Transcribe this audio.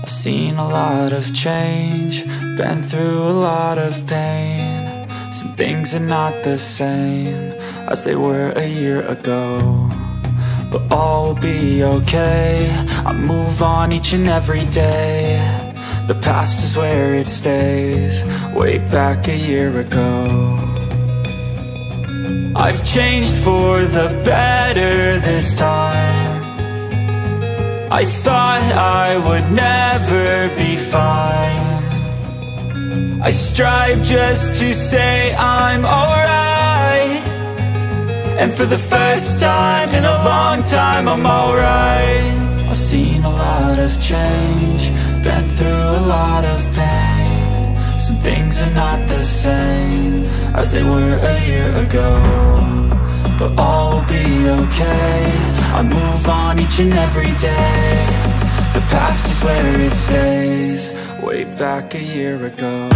I've seen a lot of change, been through a lot of pain. Some things are not the same as they were a year ago, but all will be okay. I move on each and every day. The past is where it stays, way back a year ago. I've changed for the better this time. I thought I would never be fine. I strive just to say I'm alright, and for the first time in a long time I'm alright. I've seen a lot of change, been through a lot of pain. Some things are not the same as they were a year ago, but all will be okay. I move on each and every day. The past is where it stays, way back a year ago.